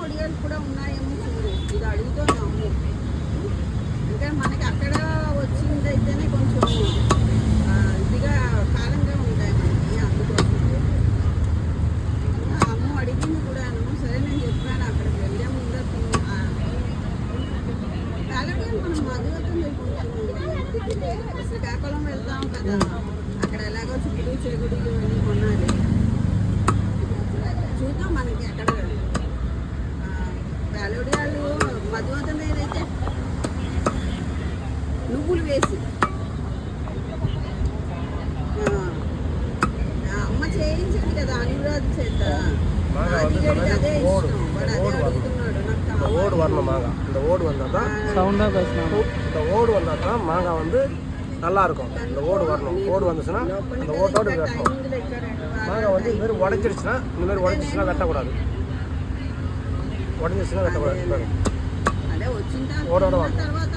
ఒడియాలు కూడా ఉన్నాయేమో చూడు, ఇది అడుగుతాను అమ్ము. అంటే మనకి అక్కడ వచ్చింది అయితేనే కొంచెం ఇదిగా కారంగా ఉంటాయి మనకి, అందుకోసం అమ్మ అడిగింది కూడాను. సరే నేను చెప్పాను అక్కడికి వెళ్ళే ముందు కాలడీలు మనం మధువతం కొంచెం శ్రీకాకుళం వెళ్తాం కదా, అక్కడ ఎలాగో చుట్టూ చెగుడులు అన్నీ కొనాలి. చూద్దాం మనకి అక్కడ కాలడీలు మధువతం ఏదైతే నువ్వులు వేసి అమ్మ చేయించింది కదా అనురాధ చేత, అదే ఇష్టం. వాడు అదే అడుగుతున్నాడు నాకు. ஓடு வரணும் மாங்காய். இந்த ஓடு வந்தால் தான் சவுண்டாக பேசணும். இந்த ஓடு வந்தால் தான் மாங்காய் வந்து நல்லா இருக்கும். இந்த ஓடு வரணும். ஓடு வந்துச்சுன்னா இந்த ஓட்டோடு வெட்டணும். மாங்காய் வந்து இதுமாரி உடஞ்சிருச்சுன்னா, இந்தமாரி உடஞ்சிச்சுன்னா வெட்டக்கூடாது. உடஞ்சிருச்சுன்னா வெட்டக்கூடாது. అదే వచ్చిన ఓడోడ తర్వాత